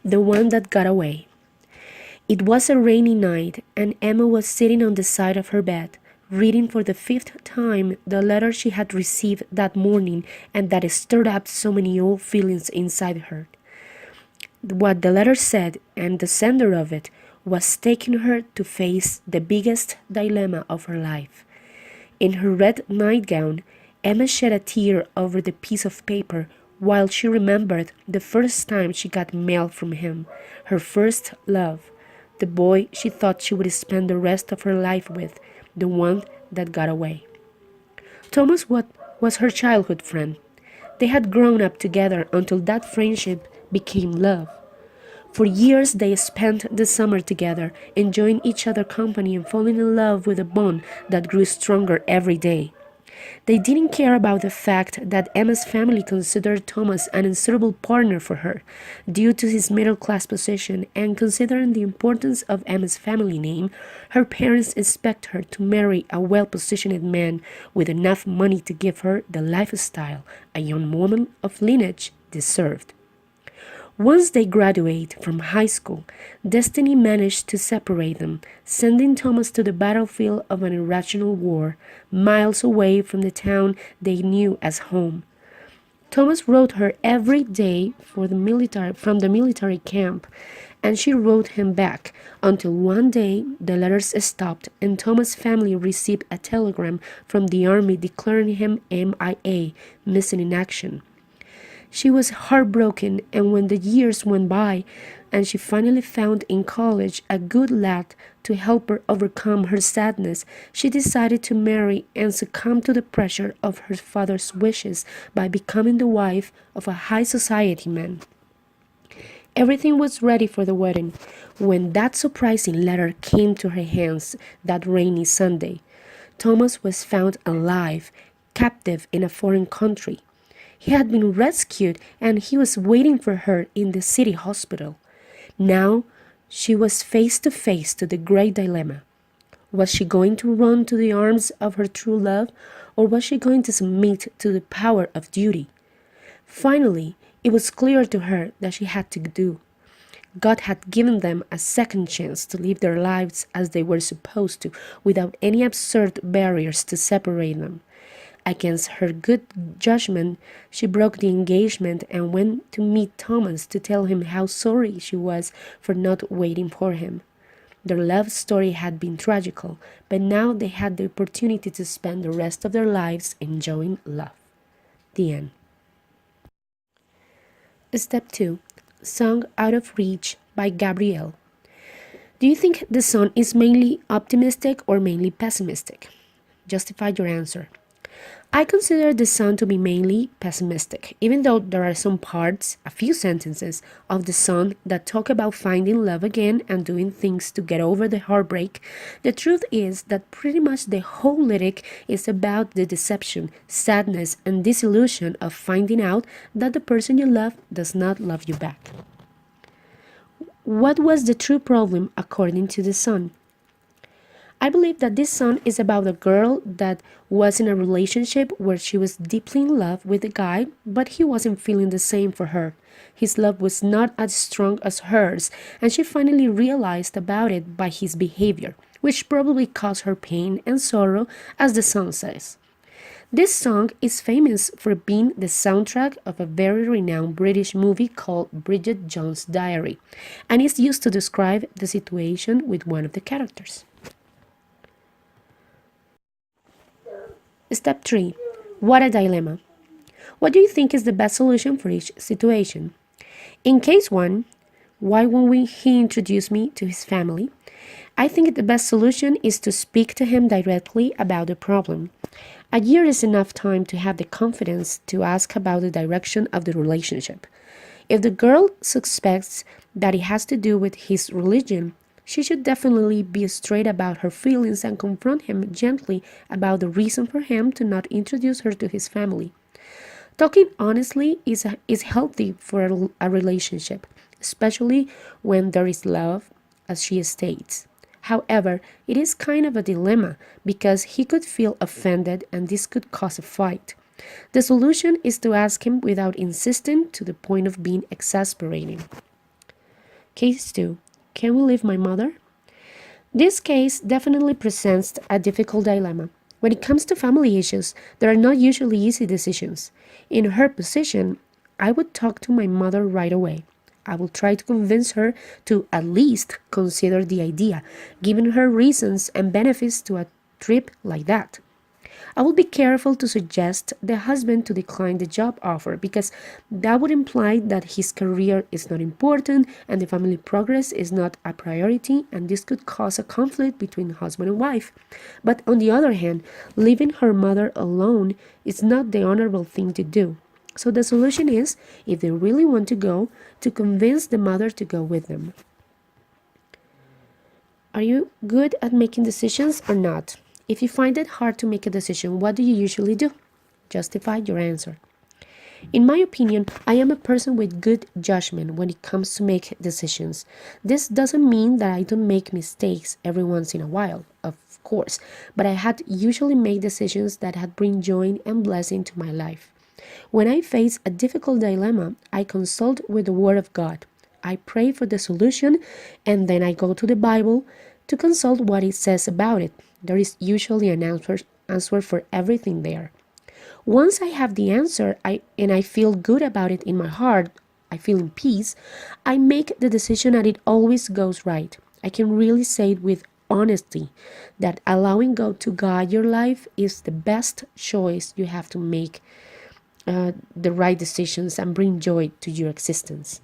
The one that got away. It was a rainy night, and Emma was sitting on the side of her bed, reading for the fifth time the letter she had received that morning and that stirred up so many old feelings inside her. What the letter said, and the sender of it, was taking her to face the biggest dilemma of her life. In her red nightgown, Emma shed a tear over the piece of paper while she remembered the first time she got mail from him, her first love, the boy she thought she would spend the rest of her life with, the one that got away. Thomas was her childhood friend. They had grown up together until that friendship became love. For years they spent the summer together, enjoying each other's company and falling in love with a bond that grew stronger every day. They didn't care about the fact that Emma's family considered Thomas an unsuitable partner for her, due to his middle-class position, and considering the importance of Emma's family name, her parents expect her to marry a well-positioned man with enough money to give her the lifestyle a young woman of lineage deserved. Once they graduate from high school, destiny managed to separate them, sending Thomas to the battlefield of an irrational war, miles away from the town they knew as home. Thomas wrote her every day from the military camp, and she wrote him back until one day the letters stopped and Thomas' family received a telegram from the army declaring him MIA, missing in action. She was heartbroken, and when the years went by and she finally found in college a good lad to help her overcome her sadness, she decided to marry and succumb to the pressure of her father's wishes by becoming the wife of a high society man. Everything was ready for the wedding when that surprising letter came to her hands that rainy Sunday. Thomas was found alive, captive in a foreign country. He had been rescued and he was waiting for her in the city hospital. Now she was face to face to the great dilemma. Was she going to run to the arms of her true love, or was she going to submit to the power of duty? Finally, it was clear to her that she had to do. God had given them a second chance to live their lives as they were supposed to, without any absurd barriers to separate them. Against her good judgment, she broke the engagement and went to meet Thomas to tell him how sorry she was for not waiting for him. Their love story had been tragical, but now they had the opportunity to spend the rest of their lives enjoying love. The end. Step 2. Song Out of Reach by Gabrielle. Do you think the song is mainly optimistic or mainly pessimistic? Justify your answer. I consider the song to be mainly pessimistic, even though there are some parts, a few sentences, of the song that talk about finding love again and doing things to get over the heartbreak. The truth is that pretty much the whole lyric is about the deception, sadness, and disillusion of finding out that the person you love does not love you back. What was the true problem according to the song? I believe that this song is about a girl that was in a relationship where she was deeply in love with a guy, but he wasn't feeling the same for her. His love was not as strong as hers, and she finally realized about it by his behavior, which probably caused her pain and sorrow, as the song says. This song is famous for being the soundtrack of a very renowned British movie called Bridget Jones's Diary, and is used to describe the situation with one of the characters. Step 3. What a dilemma. What do you think is the best solution for each situation? In case 1, why won't he introduce me to his family? I think the best solution is to speak to him directly about the problem. A year is enough time to have the confidence to ask about the direction of the relationship. If the girl suspects that it has to do with his religion, she should definitely be straight about her feelings and confront him gently about the reason for him to not introduce her to his family. Talking honestly is healthy for a relationship, especially when there is love, as she states. However, it is kind of a dilemma because he could feel offended and this could cause a fight. The solution is to ask him without insisting to the point of being exasperating. Case 2. Can we leave my mother? This case definitely presents a difficult dilemma. When it comes to family issues, there are not usually easy decisions. In her position, I would talk to my mother right away. I will try to convince her to at least consider the idea, giving her reasons and benefits to a trip like that. I will be careful to suggest the husband to decline the job offer because that would imply that his career is not important and the family progress is not a priority, and this could cause a conflict between husband and wife. But on the other hand, leaving her mother alone is not the honorable thing to do. So the solution is, if they really want to go, to convince the mother to go with them. Are you good at making decisions or not? If you find it hard to make a decision, what do you usually do? Justify your answer. In my opinion, I am a person with good judgment when it comes to make decisions. This doesn't mean that I don't make mistakes every once in a while, of course, but I had usually made decisions that had bring joy and blessing to my life. When I face a difficult dilemma, I consult with the Word of God. I pray for the solution and then I go to the Bible to consult what it says about it. There is usually an answer for everything there. Once I have the answer and I feel good about it in my heart, I feel in peace, I make the decision and it always goes right. I can really say it with honesty that allowing God to guide your life is the best choice you have to make the right decisions and bring joy to your existence.